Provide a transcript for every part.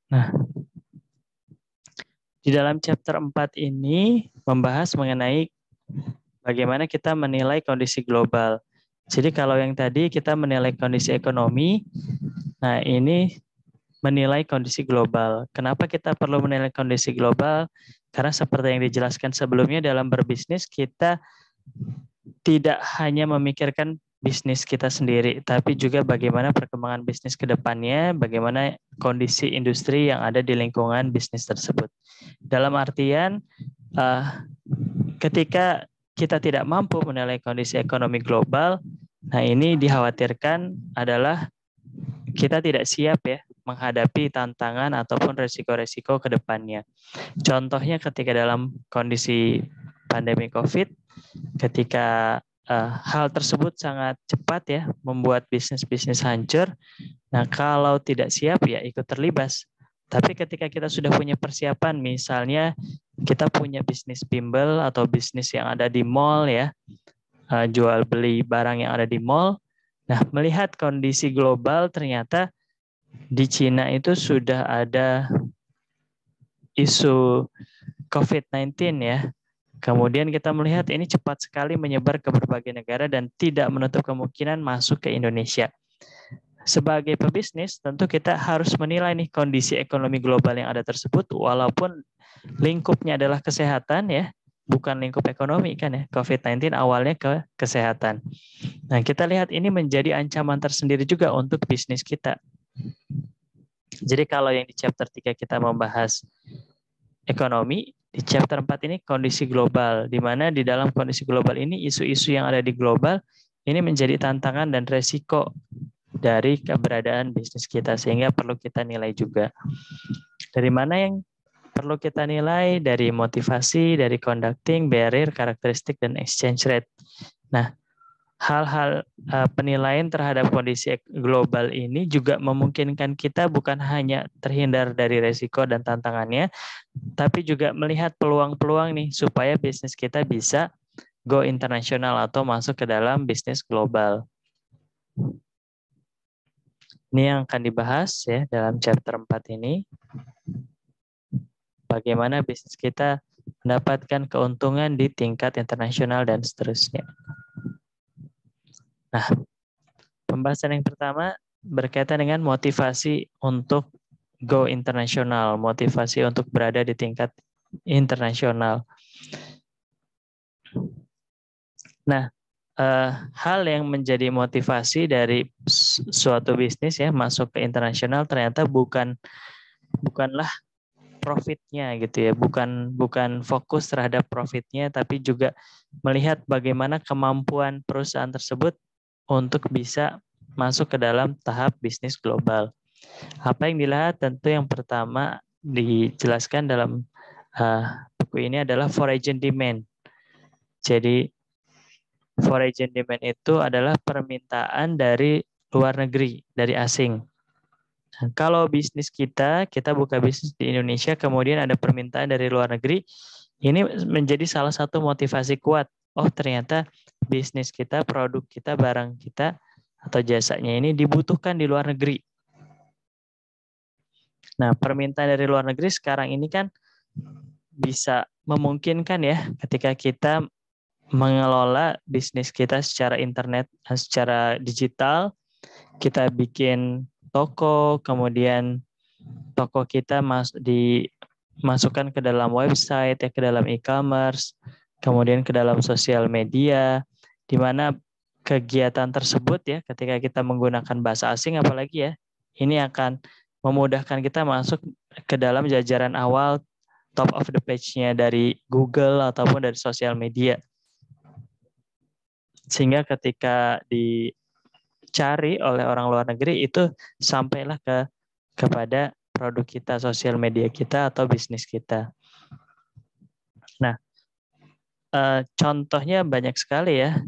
Nah, di dalam chapter 4 ini membahas mengenai bagaimana kita menilai kondisi global. Jadi kalau yang tadi kita menilai kondisi ekonomi, nah ini menilai kondisi global. Kenapa kita perlu menilai kondisi global? Karena seperti yang dijelaskan sebelumnya dalam berbisnis, kita tidak hanya memikirkan bisnis kita sendiri, tapi juga bagaimana perkembangan bisnis ke depannya, bagaimana kondisi industri yang ada di lingkungan bisnis tersebut. Dalam artian, ketika kita tidak mampu menilai kondisi ekonomi global, nah ini dikhawatirkan adalah kita tidak siap ya menghadapi tantangan ataupun resiko-resiko ke depannya. Contohnya ketika dalam kondisi pandemi COVID, ketika hal tersebut sangat cepat ya membuat bisnis-bisnis hancur. Nah, kalau tidak siap ya ikut terlibat. Tapi ketika kita sudah punya persiapan, misalnya kita punya bisnis bimbel atau bisnis yang ada di mall ya, jual beli barang yang ada di mall. Nah, melihat kondisi global ternyata di Cina itu sudah ada isu COVID-19 ya. Kemudian kita melihat ini cepat sekali menyebar ke berbagai negara dan tidak menutup kemungkinan masuk ke Indonesia. Sebagai pebisnis, tentu kita harus menilai nih kondisi ekonomi global yang ada tersebut, walaupun lingkupnya adalah kesehatan ya, bukan lingkup ekonomi kan ya. COVID-19 awalnya ke kesehatan. Nah, kita lihat ini menjadi ancaman tersendiri juga untuk bisnis kita. Jadi kalau yang di chapter 3 kita membahas ekonomi, di chapter 4 ini kondisi global, di mana di dalam kondisi global ini isu-isu yang ada di global ini menjadi tantangan dan resiko dari keberadaan bisnis kita, sehingga perlu kita nilai juga. Dari mana yang perlu kita nilai? Dari motivasi, dari conducting, barrier, karakteristik, dan exchange rate. Nah, hal-hal penilaian terhadap kondisi global ini juga memungkinkan kita bukan hanya terhindar dari resiko dan tantangannya, tapi juga melihat peluang-peluang nih supaya bisnis kita bisa go internasional atau masuk ke dalam bisnis global. Ini yang akan dibahas ya dalam chapter 4 ini. Bagaimana bisnis kita mendapatkan keuntungan di tingkat internasional dan seterusnya. Nah, pembahasan yang pertama berkaitan dengan motivasi untuk go internasional, motivasi untuk berada di tingkat internasional. Nah, hal yang menjadi motivasi dari suatu bisnis ya masuk ke internasional ternyata bukanlah profitnya gitu ya, bukan fokus terhadap profitnya, tapi juga melihat bagaimana kemampuan perusahaan tersebut untuk bisa masuk ke dalam tahap bisnis global. Apa yang dilihat? Tentu yang pertama dijelaskan dalam buku ini adalah foreign demand. Jadi foreign demand itu adalah permintaan dari luar negeri, dari asing. Nah, kalau bisnis kita buka bisnis di Indonesia, kemudian ada permintaan dari luar negeri, ini menjadi salah satu motivasi kuat. Oh, ternyata bisnis kita, produk kita, barang kita, atau jasanya ini dibutuhkan di luar negeri. Nah, permintaan dari luar negeri sekarang ini kan bisa memungkinkan ya ketika kita mengelola bisnis kita secara internet, secara digital, kita bikin toko, kemudian toko kita dimasukkan ke dalam website, ya, ke dalam e-commerce, kemudian ke dalam sosial media, di mana kegiatan tersebut ya, ketika kita menggunakan bahasa asing apalagi ya, ini akan memudahkan kita masuk ke dalam jajaran awal top of the page-nya dari Google ataupun dari sosial media. Sehingga ketika dicari oleh orang luar negeri itu sampailah kepada produk kita, sosial media kita atau bisnis kita. Nah, contohnya banyak sekali ya.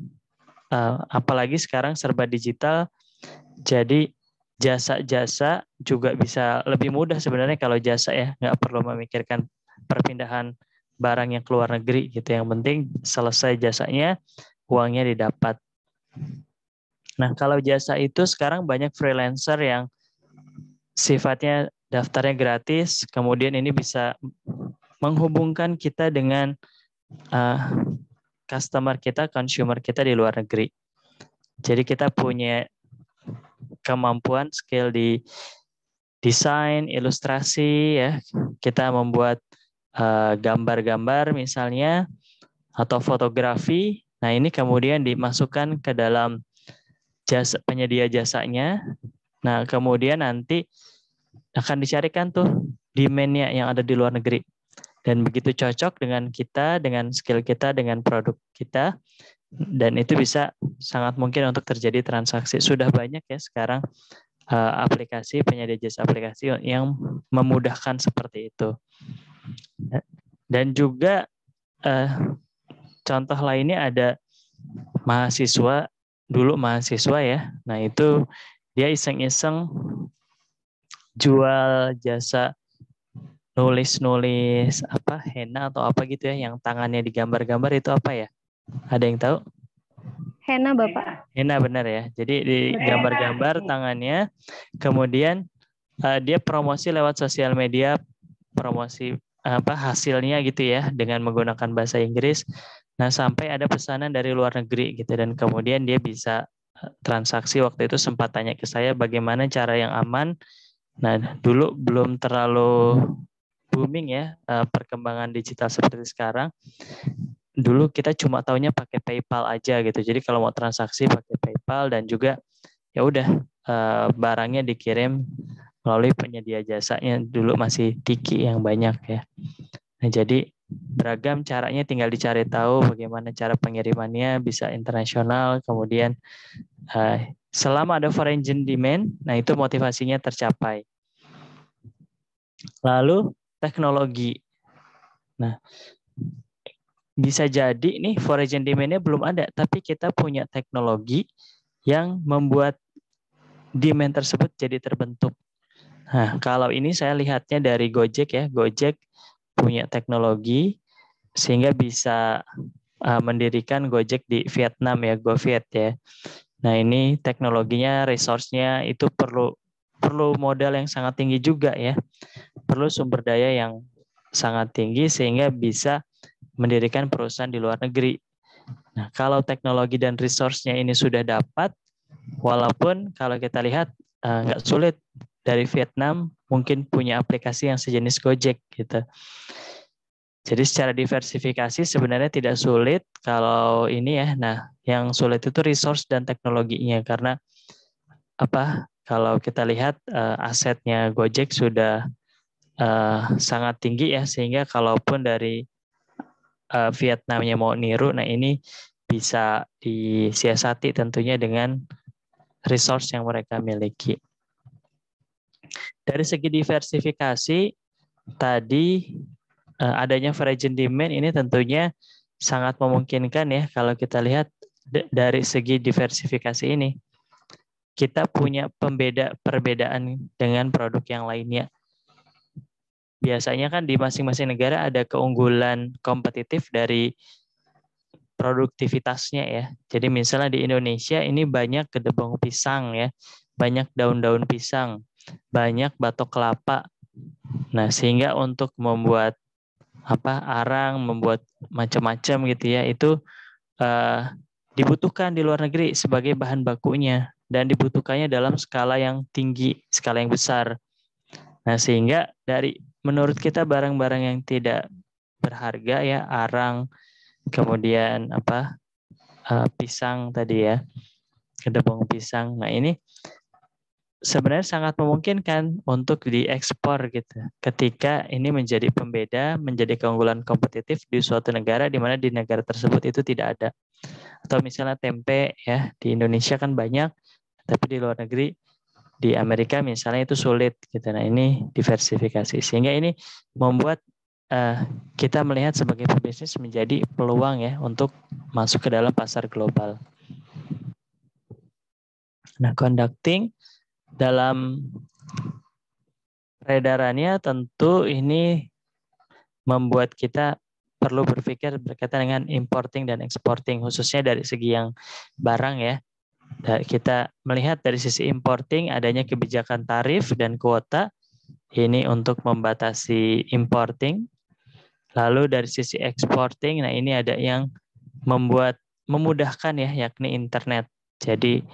Apalagi sekarang serba digital, jadi jasa-jasa juga bisa lebih mudah sebenarnya kalau jasa ya, nggak perlu memikirkan perpindahan barang yang keluar negeri gitu. Yang penting selesai jasanya, uangnya didapat. Nah, kalau jasa itu sekarang banyak freelancer yang sifatnya daftarnya gratis, kemudian ini bisa menghubungkan kita dengan customer kita, consumer kita di luar negeri. Jadi kita punya kemampuan, skill di desain, ilustrasi, ya. Kita membuat gambar-gambar misalnya, atau fotografi. Nah, ini kemudian dimasukkan ke dalam jasa penyedia jasanya. Nah, kemudian nanti akan dicarikan tuh demand-nya yang ada di luar negeri. Dan begitu cocok dengan kita, dengan skill kita, dengan produk kita, dan itu bisa sangat mungkin untuk terjadi transaksi. Sudah banyak ya sekarang aplikasi, penyedia jasa aplikasi yang memudahkan seperti itu. Dan juga contoh lainnya ada mahasiswa, dulu mahasiswa ya, nah itu dia iseng-iseng jual jasa nulis-nulis apa henna atau apa gitu ya, yang tangannya digambar-gambar, itu apa ya? Ada yang tahu? Henna, Bapak. Henna, benar ya. Jadi di gambar-gambar tangannya, kemudian dia promosi lewat sosial media, promosi apa hasilnya gitu ya, dengan menggunakan bahasa Inggris. Nah, sampai ada pesanan dari luar negeri gitu, dan kemudian dia bisa transaksi. Waktu itu sempat tanya ke saya bagaimana cara yang aman. Nah, dulu belum terlalu booming ya perkembangan digital seperti sekarang. Dulu kita cuma taunya pakai PayPal aja gitu. Jadi kalau mau transaksi pakai PayPal, dan juga ya udah barangnya dikirim melalui penyedia jasanya. Dulu masih Tiki yang banyak ya. Nah, jadi beragam caranya, tinggal dicari tahu bagaimana cara pengirimannya, bisa internasional. Kemudian selama ada foreign demand, nah itu motivasinya tercapai. Lalu teknologi. Nah, bisa jadi nih foreign demand-nya belum ada, tapi kita punya teknologi yang membuat demand tersebut jadi terbentuk. Nah, kalau ini saya lihatnya dari Gojek ya. Gojek punya teknologi sehingga bisa mendirikan Gojek di Vietnam ya, GoViet ya. Nah, ini teknologinya, resource-nya itu perlu modal yang sangat tinggi juga ya. Perlu sumber daya yang sangat tinggi sehingga bisa mendirikan perusahaan di luar negeri. Nah, kalau teknologi dan resource-nya ini sudah dapat, walaupun kalau kita lihat nggak sulit, dari Vietnam mungkin punya aplikasi yang sejenis Gojek gitu. Jadi secara diversifikasi sebenarnya tidak sulit kalau ini ya. Nah, yang sulit itu resource dan teknologinya, karena apa? Kalau kita lihat asetnya Gojek sudah sangat tinggi ya, sehingga kalaupun dari Vietnamnya mau niru, nah ini bisa disiasati tentunya dengan resource yang mereka miliki. Dari segi diversifikasi tadi, adanya foreign demand ini tentunya sangat memungkinkan ya. Kalau kita lihat dari segi diversifikasi ini, kita punya perbedaan dengan produk yang lainnya. Biasanya kan di masing-masing negara ada keunggulan kompetitif dari produktivitasnya ya. Jadi misalnya di Indonesia ini banyak gedebong pisang ya, banyak daun-daun pisang, banyak batok kelapa. Nah, sehingga untuk membuat arang, membuat macam-macam gitu ya, itu dibutuhkan di luar negeri sebagai bahan bakunya, dan dibutuhkannya dalam skala yang tinggi, skala yang besar. Nah, sehingga menurut kita barang-barang yang tidak berharga ya, arang, kemudian pisang tadi ya, gedebong pisang. Nah, ini sebenarnya sangat memungkinkan untuk diekspor gitu. Ketika ini menjadi pembeda, menjadi keunggulan kompetitif di suatu negara, di mana di negara tersebut itu tidak ada. Atau misalnya tempe ya, di Indonesia kan banyak, tapi di luar negeri, di Amerika misalnya itu sulit gitu. Nah, ini diversifikasi sehingga ini membuat kita melihat sebagai pebisnis menjadi peluang ya untuk masuk ke dalam pasar global. Nah, conducting dalam peredarannya tentu ini membuat kita perlu berpikir berkaitan dengan importing dan exporting, khususnya dari segi yang barang ya. Kita melihat dari sisi importing adanya kebijakan tarif dan kuota ini untuk membatasi importing. Lalu dari sisi exporting, nah ini ada yang memudahkan ya, yakni internet. Jadi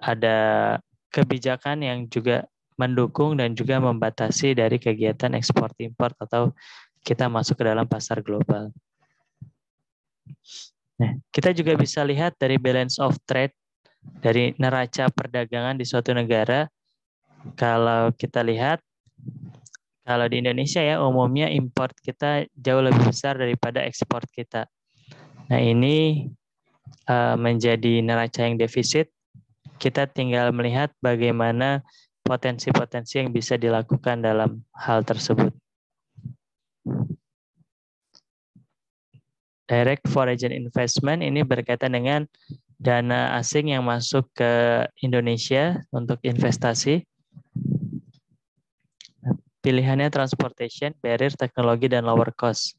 ada kebijakan yang juga mendukung dan juga membatasi dari kegiatan ekspor import atau kita masuk ke dalam pasar global. Nah, kita juga bisa lihat dari balance of trade, dari neraca perdagangan di suatu negara. Kalau kita lihat, kalau di Indonesia ya umumnya import kita jauh lebih besar daripada ekspor kita. Nah ini menjadi neraca yang defisit. Kita tinggal melihat bagaimana potensi-potensi yang bisa dilakukan dalam hal tersebut. Direct foreign investment ini berkaitan dengan dana asing yang masuk ke Indonesia untuk investasi. Pilihannya transportation, barrier, teknologi, dan lower cost.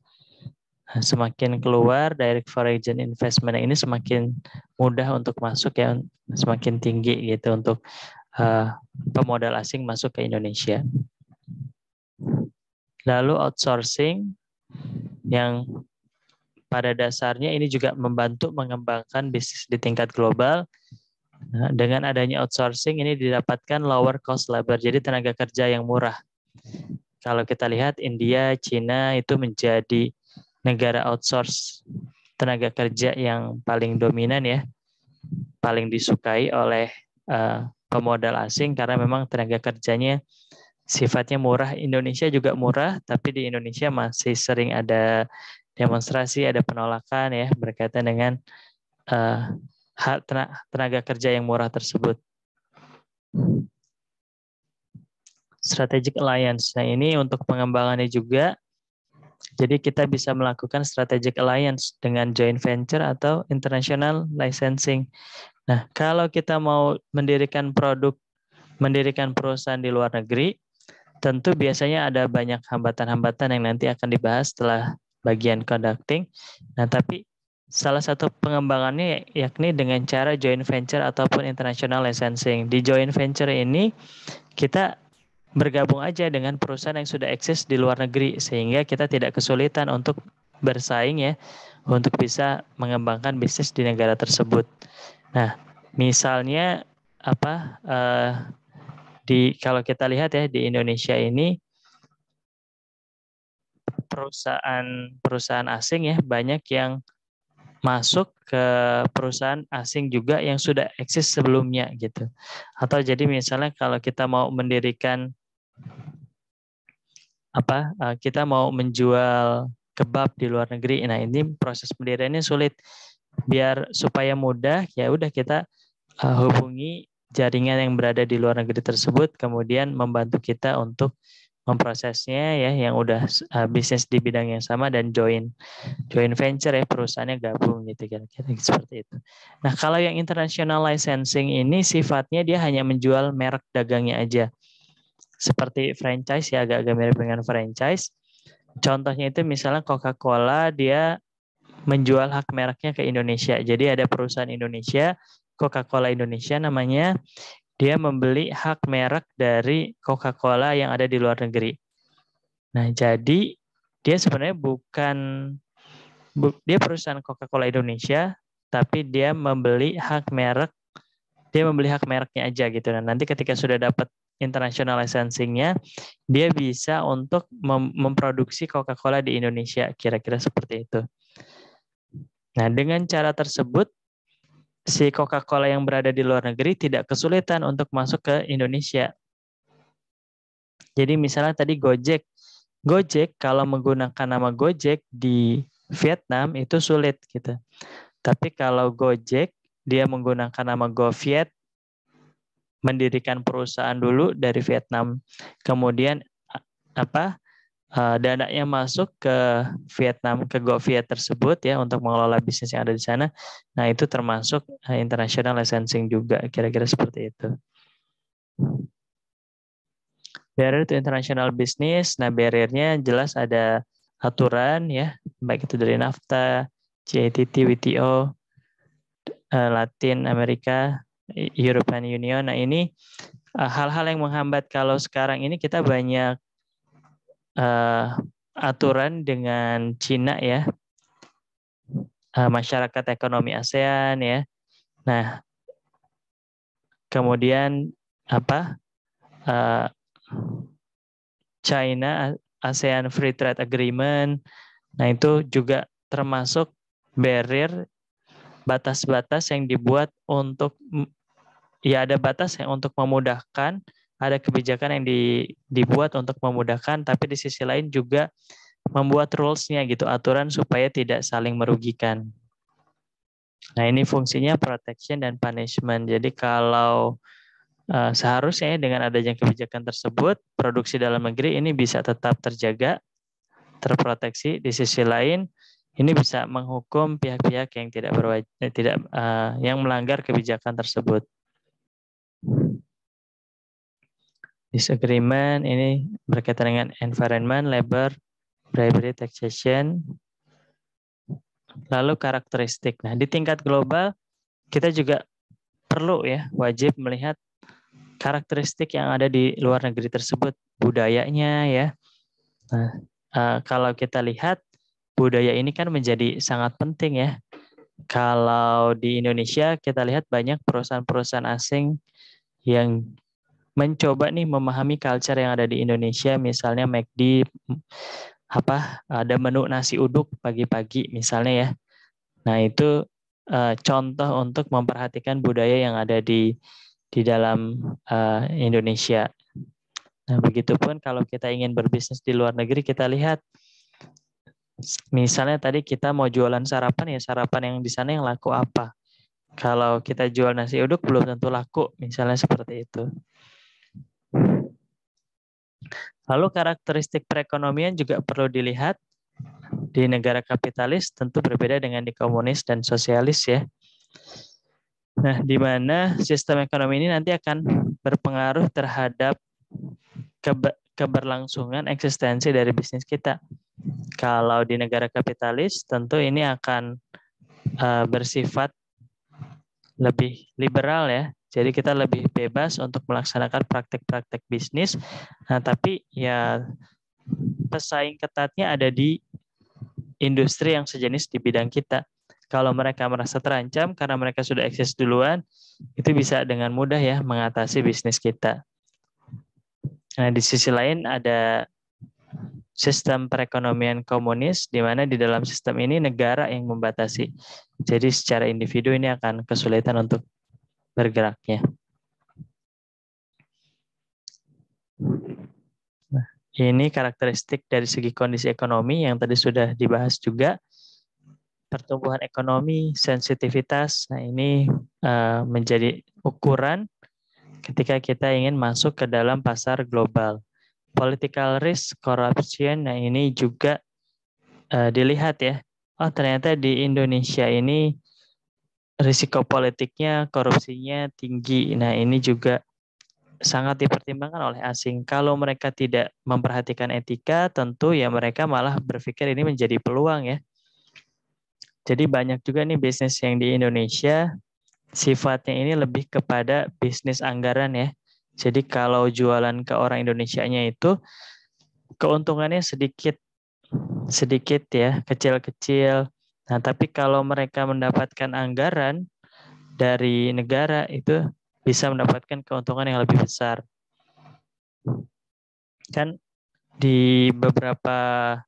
Semakin keluar, direct foreign investment ini semakin mudah untuk masuk ya, semakin tinggi gitu untuk pemodal asing masuk ke Indonesia. Lalu outsourcing yang pada dasarnya ini juga membantu mengembangkan bisnis di tingkat global. Nah, dengan adanya outsourcing ini didapatkan lower cost labor, jadi tenaga kerja yang murah. Kalau kita lihat India, Cina itu menjadi negara outsource tenaga kerja yang paling dominan ya, paling disukai oleh pemodal asing karena memang tenaga kerjanya sifatnya murah. Indonesia juga murah, tapi di Indonesia masih sering ada demonstrasi, ada penolakan ya berkaitan dengan hak tenaga kerja yang murah tersebut. Strategic alliance. Nah ini untuk pengembangannya juga. Jadi kita bisa melakukan strategic alliance dengan joint venture atau international licensing. Nah kalau kita mau mendirikan perusahaan di luar negeri, tentu biasanya ada banyak hambatan-hambatan yang nanti akan dibahas setelah bagian conducting. Nah tapi salah satu pengembangannya yakni dengan cara joint venture ataupun international licensing. Di joint venture ini kita bergabung aja dengan perusahaan yang sudah eksis di luar negeri sehingga kita tidak kesulitan untuk bersaing ya untuk bisa mengembangkan bisnis di negara tersebut. Nah, misalnya apa kalau kita lihat ya di Indonesia ini perusahaan asing ya banyak yang masuk ke perusahaan asing juga yang sudah eksis sebelumnya gitu. Atau jadi misalnya kalau kita mau mendirikan kita mau menjual kebab di luar negeri. Nah, ini proses pendiriannya sulit. Biar supaya mudah, ya udah kita hubungi jaringan yang berada di luar negeri tersebut, kemudian membantu kita untuk memprosesnya ya, yang udah bisnis di bidang yang sama dan join venture ya, perusahaannya gabung gitu kira-kira seperti itu. Nah, kalau yang international licensing ini sifatnya dia hanya menjual merek dagangnya aja. Seperti franchise ya, agak-agak mirip dengan franchise. Contohnya itu misalnya Coca-Cola dia menjual hak mereknya ke Indonesia. Jadi ada perusahaan Indonesia, Coca-Cola Indonesia namanya, dia membeli hak merek dari Coca-Cola yang ada di luar negeri. Nah, jadi dia sebenarnya dia perusahaan Coca-Cola Indonesia, tapi dia membeli hak mereknya aja gitu. Dan nanti ketika sudah dapat international licensing-nya, dia bisa untuk memproduksi Coca-Cola di Indonesia, kira-kira seperti itu. Nah, dengan cara tersebut, si Coca-Cola yang berada di luar negeri tidak kesulitan untuk masuk ke Indonesia. Jadi misalnya tadi Gojek kalau menggunakan nama Gojek di Vietnam itu sulit gitu. Tapi kalau Gojek dia menggunakan nama GoViet, mendirikan perusahaan dulu dari Vietnam, kemudian dananya masuk ke Vietnam, ke GoViet tersebut ya untuk mengelola bisnis yang ada di sana. Nah itu termasuk international licensing juga, kira-kira seperti itu. Barrier to international business, nah barriernya jelas ada aturan ya, baik itu dari NAFTA, GATT, WTO, Latin Amerika, European Union. Nah ini hal-hal yang menghambat kalau sekarang ini kita banyak aturan dengan Cina ya, masyarakat ekonomi ASEAN ya. Nah, kemudian apa? China ASEAN Free Trade Agreement. Nah, itu juga termasuk barrier, batas-batas yang dibuat untuk ya ada batas yang untuk memudahkan, ada kebijakan yang dibuat untuk memudahkan, tapi di sisi lain juga membuat rules-nya gitu, aturan supaya tidak saling merugikan. Nah, ini fungsinya protection dan punishment. Jadi kalau seharusnya dengan adanya kebijakan tersebut, produksi dalam negeri ini bisa tetap terjaga, terproteksi. Di sisi lain, ini bisa menghukum pihak-pihak yang yang melanggar kebijakan tersebut. Disagreement ini berkaitan dengan environment, labor, bribery, taxation. Lalu karakteristik. Nah, di tingkat global kita juga perlu ya wajib melihat karakteristik yang ada di luar negeri tersebut, budayanya ya. Nah, kalau kita lihat budaya ini kan menjadi sangat penting ya. Kalau di Indonesia kita lihat banyak perusahaan-perusahaan asing yang mencoba nih memahami culture yang ada di Indonesia, misalnya McD ada menu nasi uduk pagi-pagi misalnya ya. Nah, itu contoh untuk memperhatikan budaya yang ada di dalam Indonesia. Nah, begitupun kalau kita ingin berbisnis di luar negeri, kita lihat misalnya tadi kita mau jualan sarapan ya, sarapan yang di sana yang laku apa. Kalau kita jual nasi uduk belum tentu laku, misalnya seperti itu. Lalu karakteristik perekonomian juga perlu dilihat. Di negara kapitalis tentu berbeda dengan di komunis dan sosialis ya. Nah, di mana sistem ekonomi ini nanti akan berpengaruh terhadap keberlangsungan eksistensi dari bisnis kita. Kalau di negara kapitalis tentu ini akan bersifat lebih liberal ya. Jadi kita lebih bebas untuk melaksanakan praktek-praktek bisnis. Nah, tapi ya pesaing ketatnya ada di industri yang sejenis di bidang kita. Kalau mereka merasa terancam karena mereka sudah eksis duluan, itu bisa dengan mudah ya mengatasi bisnis kita. Nah, di sisi lain ada sistem perekonomian komunis, di mana di dalam sistem ini negara yang membatasi. Jadi secara individu ini akan kesulitan untuk bergeraknya. Nah, ini karakteristik dari segi kondisi ekonomi yang tadi sudah dibahas juga. Pertumbuhan ekonomi, sensitivitas, nah ini menjadi ukuran ketika kita ingin masuk ke dalam pasar global. Political risk, corruption, nah ini juga dilihat ya. Oh, ternyata di Indonesia ini risiko politiknya, korupsinya tinggi. Nah, ini juga sangat dipertimbangkan oleh asing. Kalau mereka tidak memperhatikan etika, tentu ya mereka malah berpikir ini menjadi peluang ya. Jadi banyak juga nih bisnis yang di Indonesia sifatnya ini lebih kepada bisnis anggaran ya. Jadi kalau jualan ke orang Indonesianya itu keuntungannya sedikit ya, kecil-kecil. Nah, tapi kalau mereka mendapatkan anggaran dari negara itu bisa mendapatkan keuntungan yang lebih besar. Kan di beberapa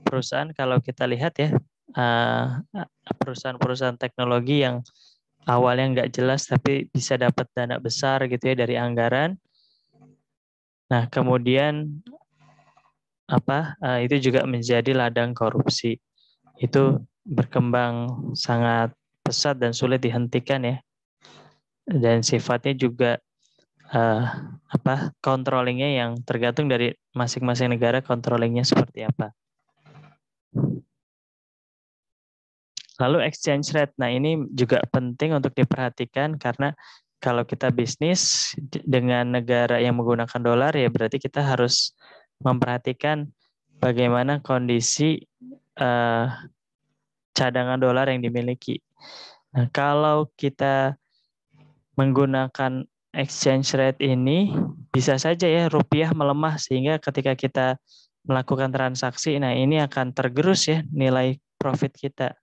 perusahaan kalau kita lihat ya, perusahaan-perusahaan teknologi yang awalnya nggak jelas tapi bisa dapat dana besar gitu ya dari anggaran. Nah, kemudian itu juga menjadi ladang korupsi. Itu berkembang sangat pesat dan sulit dihentikan ya. Dan sifatnya juga controllingnya yang tergantung dari masing-masing negara, controllingnya seperti apa. Lalu exchange rate, nah ini juga penting untuk diperhatikan karena kalau kita bisnis dengan negara yang menggunakan dolar ya berarti kita harus memperhatikan bagaimana kondisi cadangan dolar yang dimiliki. Nah, kalau kita menggunakan exchange rate ini bisa saja ya rupiah melemah sehingga ketika kita melakukan transaksi, nah ini akan tergerus ya nilai profit kita.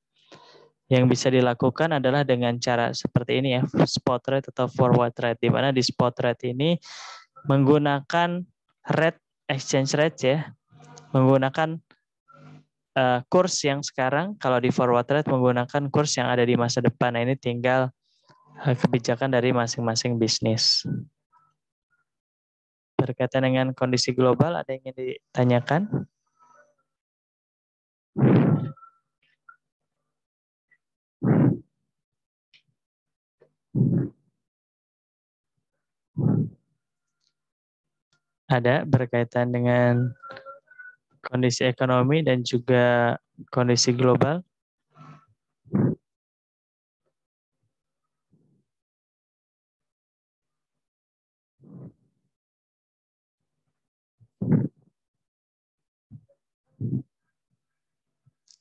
Yang bisa dilakukan adalah dengan cara seperti ini ya, spot rate atau forward rate, di mana di spot rate ini menggunakan rate exchange rate ya, menggunakan kurs yang sekarang, kalau di forward rate menggunakan kurs yang ada di masa depan. Nah, ini tinggal kebijakan dari masing-masing bisnis. Berkaitan dengan kondisi global, ada yang ingin ditanyakan? Ada berkaitan dengan kondisi ekonomi dan juga kondisi global.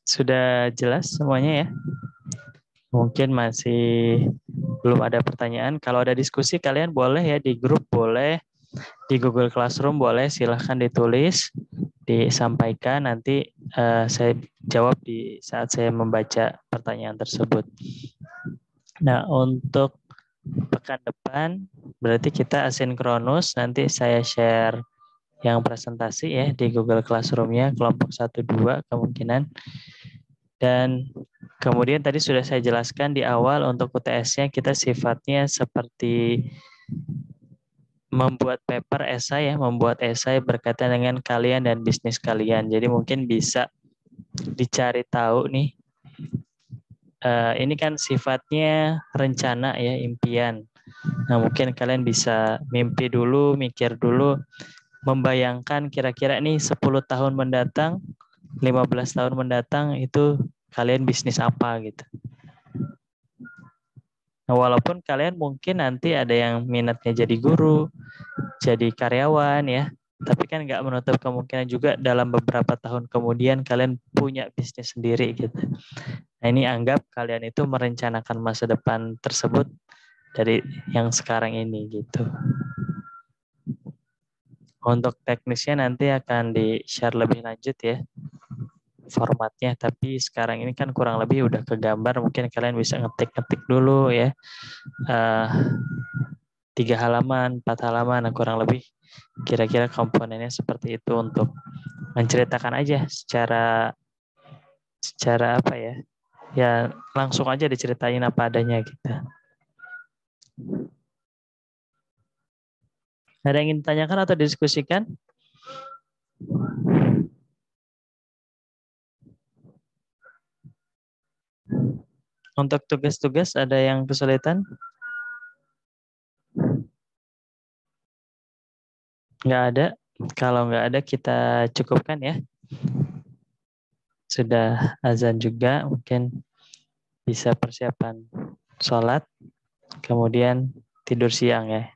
Sudah jelas semuanya ya? Mungkin masih belum ada pertanyaan. Kalau ada diskusi kalian boleh ya di grup, boleh di Google Classroom, boleh silahkan ditulis, disampaikan, nanti saya jawab di saat saya membaca pertanyaan tersebut. Nah, untuk pekan depan berarti kita asinkronus, nanti saya share yang presentasi ya di Google Classroom-nya kelompok 1-2 kemungkinan. Dan kemudian tadi sudah saya jelaskan di awal untuk UTS-nya kita sifatnya seperti membuat paper esai ya, membuat esai berkaitan dengan kalian dan bisnis kalian. Jadi mungkin bisa dicari tahu nih, ini kan sifatnya rencana ya, impian. Nah mungkin kalian bisa mimpi dulu, mikir dulu, membayangkan kira-kira nih 10 tahun mendatang, 15 tahun mendatang itu kalian bisnis apa gitu. Nah, walaupun kalian mungkin nanti ada yang minatnya jadi guru, jadi karyawan ya, tapi kan nggak menutup kemungkinan juga dalam beberapa tahun kemudian kalian punya bisnis sendiri gitu. Nah ini anggap kalian itu merencanakan masa depan tersebut dari yang sekarang ini gitu. Untuk teknisnya nanti akan di-share lebih lanjut ya formatnya, tapi sekarang ini kan kurang lebih udah kegambar, mungkin kalian bisa ngetik-ngetik dulu ya. 3 halaman, 4 halaman, nah kurang lebih kira-kira komponennya seperti itu untuk menceritakan aja secara apa ya, ya langsung aja diceritain apa adanya gitu. Ada yang ingin ditanyakan atau didiskusikan? Untuk tugas-tugas ada yang kesulitan? Nggak ada. Kalau nggak ada kita cukupkan ya. Sudah azan juga, mungkin bisa persiapan sholat, kemudian tidur siang ya.